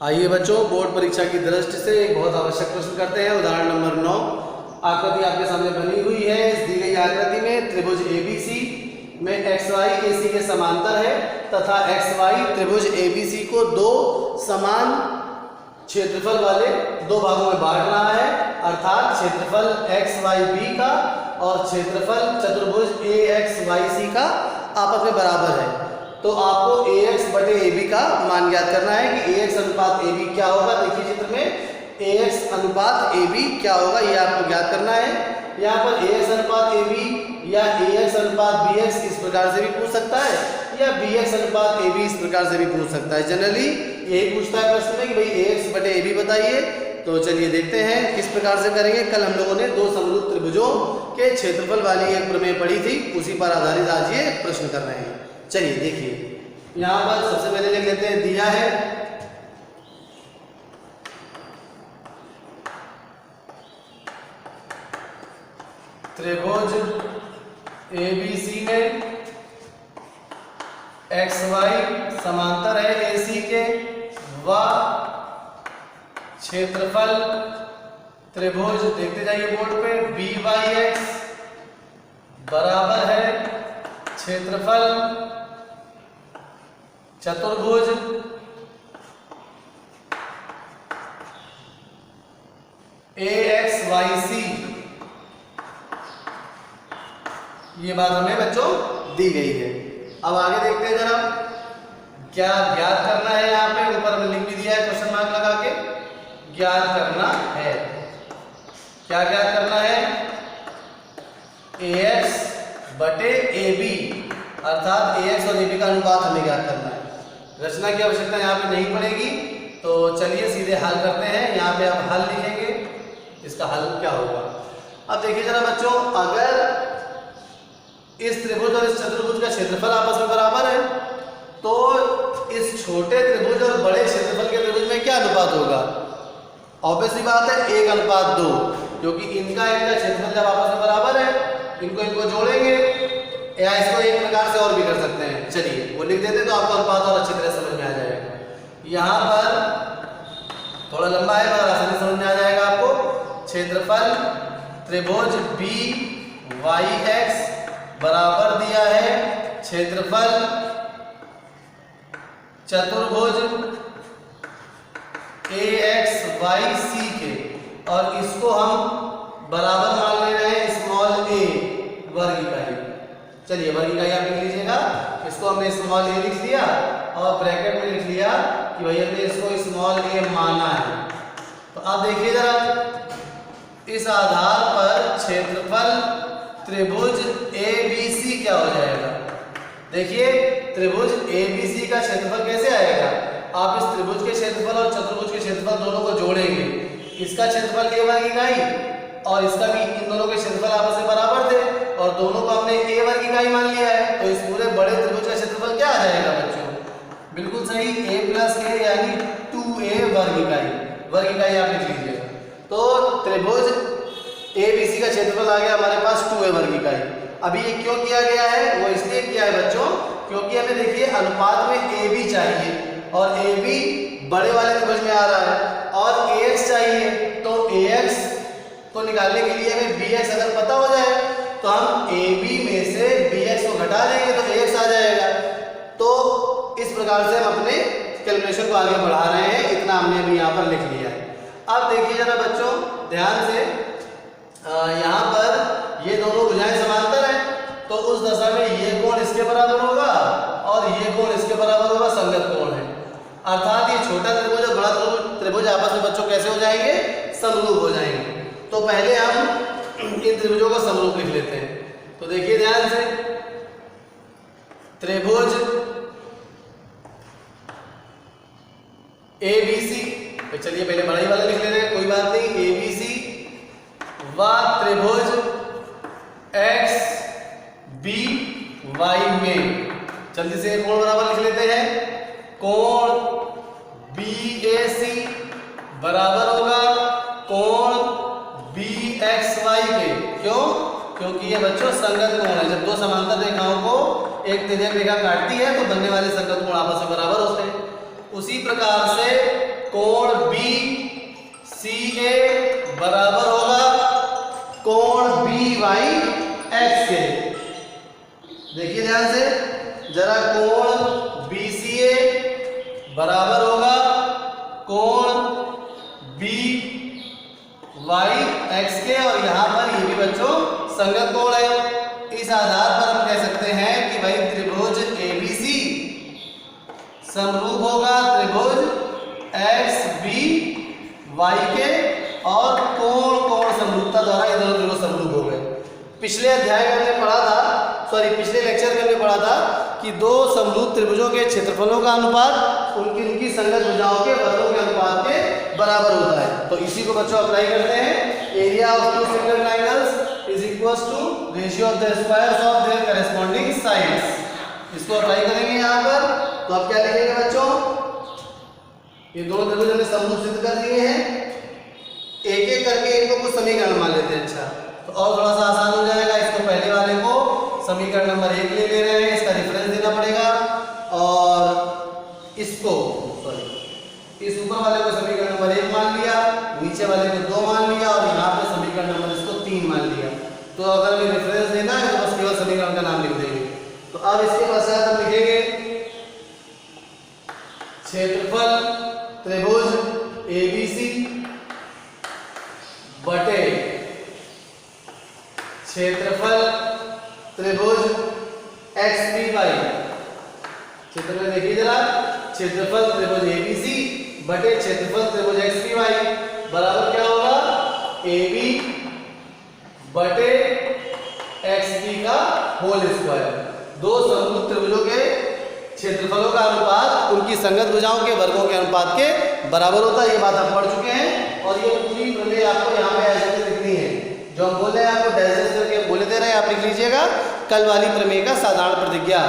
आइए बच्चों, बोर्ड परीक्षा की दृष्टि से एक बहुत आवश्यक प्रश्न करते हैं। उदाहरण नंबर 9। आकृति आपके सामने बनी हुई है। इस दी गई आकृति में त्रिभुज ABC में XY AC के समांतर है तथा XY त्रिभुज ABC को दो समान क्षेत्रफल वाले दो भागों में बांट रहा है, अर्थात क्षेत्रफल XYB का और क्षेत्रफल चतुर्भुज AXYC का आपस में बराबर है। तो आपको AX बटे AB का मान ज्ञात करना है कि AX अनुपात AB क्या होगा। देखिए चित्र में AX अनुपात AB क्या होगा, ये आपको ज्ञात करना है। यहाँ पर AX अनुपात AB या AX अनुपात BX इस प्रकार से भी पूछ सकता है या BX अनुपात AB इस प्रकार से भी पूछ सकता है। जनरली यही पूछता है प्रश्न में कि भाई AX बटे AB बताइए। तो चलिए देखते हैं किस प्रकार से करेंगे। कल हम लोगों ने दो समरूप त्रिभुजों के क्षेत्रफल वाली एक प्रमेय पढ़ी थी, उसी पर आधारित आज ये प्रश्न कर रहे हैं। चलिए देखिए, यहां पर सबसे पहले लिख लेते हैं, दिया है त्रिभुज ABC में XY समांतर है AC के व क्षेत्रफल त्रिभुज, देखते जाइए बोर्ड पे, BYX बराबर है क्षेत्रफल चतुर्भुज AXYC। ये बात हमें बच्चों दी गई है। अब आगे देखते हैं जरा क्या ज्ञात करना है। यहाँ पे ऊपर में लिख भी दिया है क्वेश्चन मार्क लगा के, ज्ञात करना है। क्या ज्ञात करना है? AX बटे AB अर्थात AX और AB का अनुपात हमें ज्ञात करना है। रचना की आवश्यकता यहाँ पे नहीं पड़ेगी, तो चलिए सीधे हल करते हैं। यहाँ पे आप हल लिखेंगे, इसका हल क्या होगा। अब देखिए जरा बच्चों, अगर इस त्रिभुज और इस चतुर्भुज का क्षेत्रफल आपस में बराबर है तो इस छोटे त्रिभुज और बड़े क्षेत्रफल के त्रिभुज में क्या अनुपात होगा? ऑब्वियसली बात है 1:2, क्योंकि इनका क्षेत्रफल जब आपस में बराबर है, इनको जोड़ेंगे या इसको एक प्रकार से और भी कर सकते हैं। चलिए वो लिख देते हैं तो आपको अनुपात और अच्छी तरह समझ में आ जाएगा। यहाँ पर थोड़ा लंबा है मगर आसानी समझ में आ जाएगा आपको। क्षेत्रफल त्रिभुज BYX बराबर दिया है क्षेत्रफल चतुर्भुज AXYC के, और इसको हम बराबर मान ले रहे हैं स्मॉल a वर्ग इकाई। चलिए वर्ग इकाई आप लिख लीजिएगा। इसको हमने स्मॉल a लिख दिया और ब्रैकेट में लिख लिया कि भैया हमने इसको स्मॉल a माना है। तो अब देखिए जरा, इस आधार पर क्षेत्रफल त्रिभुज ABC क्या हो जाएगा। देखिए त्रिभुज ABC का क्षेत्रफल कैसे आएगा? आप इस त्रिभुज के क्षेत्रफल और चतुर्भुज के क्षेत्रफल दोनों को जोड़ेंगे। इसका क्षेत्रफल a वर्ग इकाई और इसका भी, इन दोनों के क्षेत्रफल आपस में बराबर थे और दोनों को हमने a वर्ग इकाई मान लिया है, तो इस पूरे बड़े त्रिभुज का क्षेत्रफल क्या आ जाएगा बच्चों? बिल्कुल सही, a प्लस a यानी 2a वर्ग इकाई। वर्ग इकाई आप लिख लीजिएगा। तो त्रिभुज ABC का क्षेत्रफल आ गया हमारे पास 2a वर्ग इकाई। अभी ये क्यों किया गया है? वो इसलिए किया है बच्चों क्योंकि हमें देखिए अनुपात में AB चाहिए और AB बड़े वाले त्रिभुज में आ रहा है और AX चाहिए। तो AX को निकालने के लिए हमें BX अगर पता हो जाए तो हम AB में से BX को घटा देंगे तो AX आ जाएगा। तो इस प्रकार से हम अपने कैलकुलेशन को आगे बढ़ा रहे हैं। इतना हमने अभी यहाँ पर लिख लिया है। अब देखिए जरा बच्चों ध्यान से, यहाँ पर ये दोनों भुजाएं समांतर हैं, तो उस दशा में ये कोण इसके बराबर होगा और ये कोण इसके बराबर होगा, संगत कोण है। अर्थात ये छोटा त्रिभुज और बड़ा त्रिभुज आपस में बच्चों कैसे हो to समरूप हो जाएंगे। तो पहले हम इन त्रिभुजों को समरूप लिख लेते हैं। तो देखिए ध्यान से, त्रिभुज ABC, तो चलिए पहले बड़ा ही वाला लिख लेते हैं, कोई बात नहीं, ABC व त्रिभुज XBY में, जल्दी से कोण बराबर लिख लेते हैं, कोण BAC बराबर होगा कोण BXY के। क्यों? क्योंकि ये बच्चों संगत कोण है। जब दो समांतर रेखाओं को एक तिर्यक रेखा काटती है तो बनने वाले संगत कोण आपस में बराबर होते हैं। उसी प्रकार से कोण बी वाई एक्स के, और यहाँ पर ये भी बच्चों संगत कोण है। इस आधार पर हम कह सकते हैं कि भाई त्रिभुज एबीसी समरूप होगा त्रिभुज एक्स बी वाई के, और कोण कोण समरूपता द्वारा ये दोनों त्रिभुज समरूप हो गए। पिछले अध्याय में हमने पढ़ा था, पिछले लेक्चर में हमने पढ़ा था कि दो समरूप त्रिभुजों के क्षेत्रफलों का अनुपात उनकी संगत भुजाओं के वर्गों के अनुपात के बराबर होता है। तो इसी को बच्चों अप्लाई करते हैं। Area of two similar triangles is equals to ratio of the squares of their corresponding sides. इसको अप्लाई करेंगे यहाँ पर, तो आप क्या लिखेंगे बच्चों, ये दोनों त्रिभुज हमने समरूप सिद्ध कर दिए हैं। एक एक करके इनको कुछ समीकरण मान लेते हैं। अच्छा, तो और थोड़ा सा आसान हो जाएगा। इसको पहले वाले को समीकरण नंबर 1 ले रहे हैं, इसका रेफरेंस देना पड़ेगा, और इसको इस ऊपर वाले को समीकरण नंबर 1 मान लिया, नीचे वाले को 2 मान लिया, और यहाँ पे समीकरण नंबर इसको 3 मान लिया। तो अगर हमें रेफरेंस देना है तो बस केवल समीकरण का नाम लिख देंगे। तो अब इसके पश्चात हम लिखेंगे क्षेत्रफल त्रिभुज एबीसी बटे क्षेत्रफल त्रिभुज एक्स बी वाई। क्षेत्रफल देखिए जरा, क्षेत्रफल त्रिभुज एबीसी बटे क्षेत्रफल त्रिभुज एक्स बी वाई बराबर क्या होगा, AB बटे एक्स बी का होल स्क्वायर। दो समरूप त्रिभुजों के क्षेत्रफलों का अनुपात उनकी संगत भुजाओं के वर्गों के अनुपात के बराबर होता है। ये बात आप पढ़ चुके हैं, और ये पूरी प्रमेय आपको यहाँ पे ऐसे लिखनी है। जो हम बोल रहे हैं आपको डाइजेस्ट करके बोले दे रहे हैं, आप लिख लीजिएगा। कल वाली प्रमेय का साधारण प्रतिज्ञा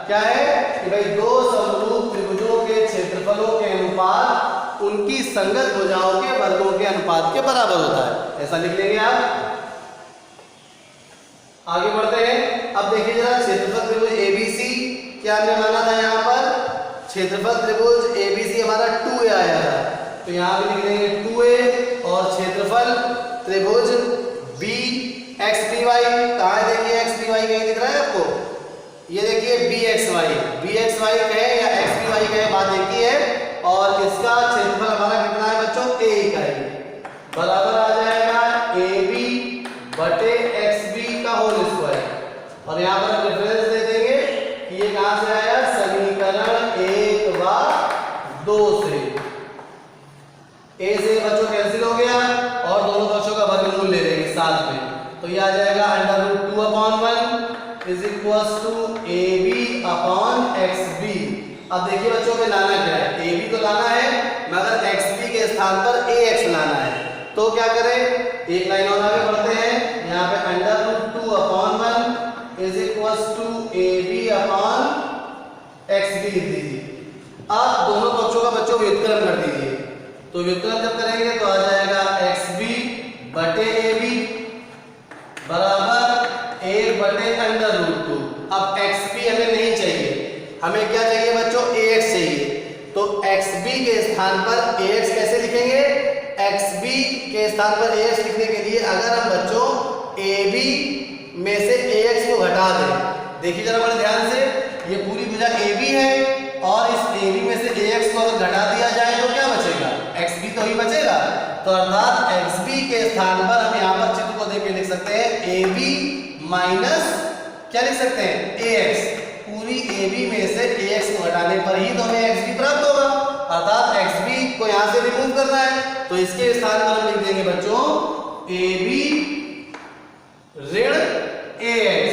क्या है कि भाई दो समरूप त्रिभुजों के क्षेत्रफलों के अनुपात उनकी संगत भुजाओं के वर्गों के अनुपात के बराबर होता है। ऐसा लिख लेंगे आप। आगे बढ़ते हैं। अब देखिए जरा, क्षेत्रफल त्रिभुज एबीसी क्या हमने माना था, यहाँ पर क्षेत्रफल त्रिभुज एबीसी हमारा 2a आया था, तो यहाँ भी लिख देंगे 2a, और क्षेत्रफल त्रिभुज बी एक्स बी वाई कहाँ है, देखिए एक्स बी वाई कहीं दिख रहा है आपको, ये देखिए बी एक्स वाई कहे या एक्स बी वाई कहे, बात एक ही है। और इसका क्षेत्रफल हमारा कितना है बच्चों, a इकाई, बराबर आ जाएगा AB बटे एक्स बी का होल स्क्वायर। और यहाँ पर हम रेफरेंस दे देंगे कि ये कहाँ से आया, समीकरण 1 व 2 से। a से बच्चों कैंसिल हो गया, और दोनों पक्षों का वर्गमूल ले लेंगे साथ में, तो ये आ जाएगा √2/1 is equals to AB upon XB। अब देखिए बच्चों में लाना क्या है, AB तो लाना है, मगर XB के स्थान पर AX लाना है। तो क्या करें, एक लाइन और आगे बढ़ते हैं। यहाँ पे √2/1 is equals to AB upon XB लिख दीजिए। अब दोनों पक्षों का बच्चों व्युत्क्रम कर दीजिए। तो व्युत्क्रम जब करेंगे तो आ जाएगा XB बटे AB बराबर 1 बटे √2। अब XB हमें नहीं चाहिए, हमें क्या चाहिए बच्चों, AX चाहिए। तो XB के स्थान पर AX कैसे लिखेंगे, XB के स्थान पर AX लिखने के लिए अगर हम बच्चों AB में से AX को घटा दें, देखिए जरा बड़े ध्यान से, ये पूरी भुजा AB है, और इस AB में से AX को अगर घटा दिया जाए तो क्या बचेगा, XB तो ही बचेगा। तो अर्थात XB के स्थान पर हम यहाँ पर चित्र को देख के लिख सकते हैं AB माइनस क्या लिख सकते हैं, AX। पूरी AB में से AX को घटाने पर ही तो हमें XB प्राप्त होगा, अर्थात XB को यहाँ से रिमूव करना है। तो इसके स्थान पर हम लिख देंगे बच्चों AB ऋण AX,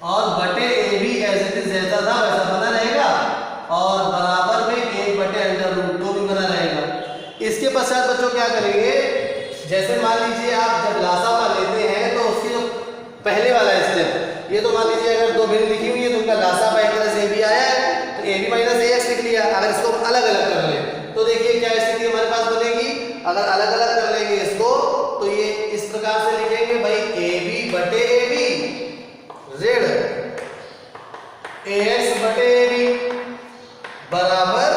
और बटे AB एज इट इज जैसा था वैसा बना रहेगा, और बराबर में 1 बटे √2 भी बना रहेगा। इसके पश्चात बच्चों क्या करेंगे, जैसे मान लीजिए आप जब लासापा लेते हैं तो उसकी जो पहले वाला स्टेप, ये तो मान लीजिए अगर 2 भिन्न लिखी हुई है तो उनका लासापा एक तरह से AB आया है, तो AB माइनस AX लिख लिया। अगर इसको अलग अलग कर ले तो देखिए क्या स्थिति हमारे पास बनेगी। अगर अलग अलग कर लेंगे इसको तो ये इस प्रकार से लिखेंगे भाई AB बटे AB ऋण AX बटे AB बराबर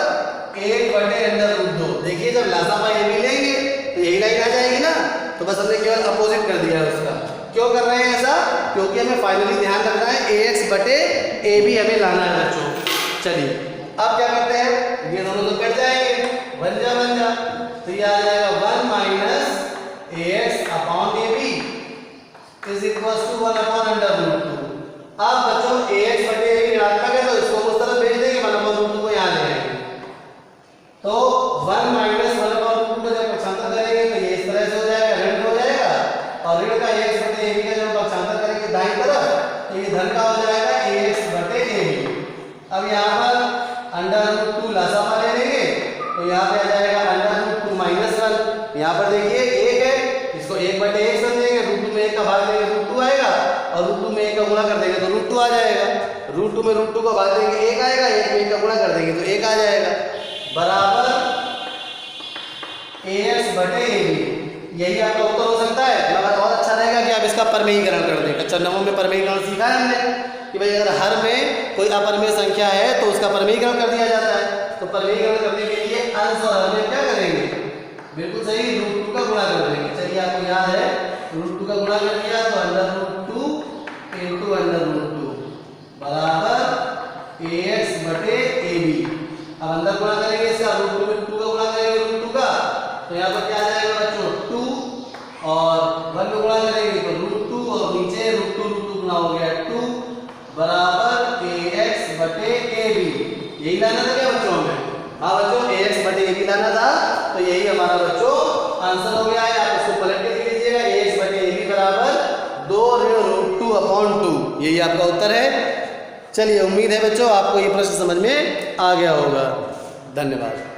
1 बटे √2। देखिए जब लासापा AB लेंगे तो यही लाइन आ जाएगी ना, तो बस हमने केवल अपोजिट कर दिया है उसका। क्यों कर रहे हैं ऐसा, क्योंकि हमें फाइनली ध्यान रखना है AX बटे AB हमें लाना है बच्चों। चलिए अब क्या करते हैं, ये दोनों तो कट जाएंगे, बन क्या आ जाएगा 1 minus ax upon ab is equal to 1 upon under root 2। अब बच्चों ax बटे ab ऋणात्मक है तो इसको उस तरफ भेज देंगे, 1 अपॉन रूट 2 को यहाँ ले आएंगे। तो 1 माइनस 1 अपॉन रूट 2 को जब पक्षांतर करेंगे तो ये इस तरह से हो जाएगा, ऋण हो जाएगा, और ऋण का ax बटे ab का जब पक्षांतर करेंगे दाईं तरफ तो ये धन का हो जाएगा ax बटे ab। अब यहाँ पर अंडर रूट 2 लसामा ले लेंगे तो यहाँ पे आ जाएगा अंडर रूट 2 माइनस 1। यहाँ पर देखिए 1 है, इसको 1 बटे 1 समझेंगे, रूट 2 में 1 का भाग देंगे रूट 2 आएगा, और रूट 2 में 1 का गुणा कर देंगे तो रूट 2 आ जाएगा। रूट 2 में रूट 2 का भाग देंगे 1 आएगा, 1 में 1 का गुणा कर देंगे तो 1 आ जाएगा, बराबर ax बटे ab। यही आपका उत्तर हो सकता है। मगर और अच्छा रहेगा कि आप इसका परमेयीकरण कर दें। कक्षा 9 में परमेयीकरण सीखा है हमने कि भाई अगर हर में कोई अपरमेय संख्या है तो उसका परमेयीकरण कर दिया जाता है। तो परमेयीकरण करने के लिए अंश और हर में क्या करेंगे, बिल्कुल सही, रूट 2 का गुणा कर देंगे। चलिए आपको याद है रूट 2 का गुणा कर दिया तो under root 2 into under root 2 बराबर ax बटे ab। अब अंदर गुणा करेंगे इसका, रूट 2 में 2 का गुणा करेंगे रूट 2 का तो यहाँ पर क्या आ जाएगा बच्चों 2 और 1 में गुणा करेंगे तो रूट 2 और नीचे रूट 2 गुणा हो गया 2 बराबर ax बटे ab। यही लाना था क्या बच्चों हमें? हाँ बच्चों ax बटे ab लाना था, तो यही हमारा बच्चों आंसर हो गया है। आप इसको पलट के लिख लीजिएगा, ax बटे ab बराबर 2 ऋण रूट 2 अपॉन 2। यही आपका उत्तर है। चलिए उम्मीद है बच्चों आपको ये प्रश्न समझ में आ गया होगा। धन्यवाद।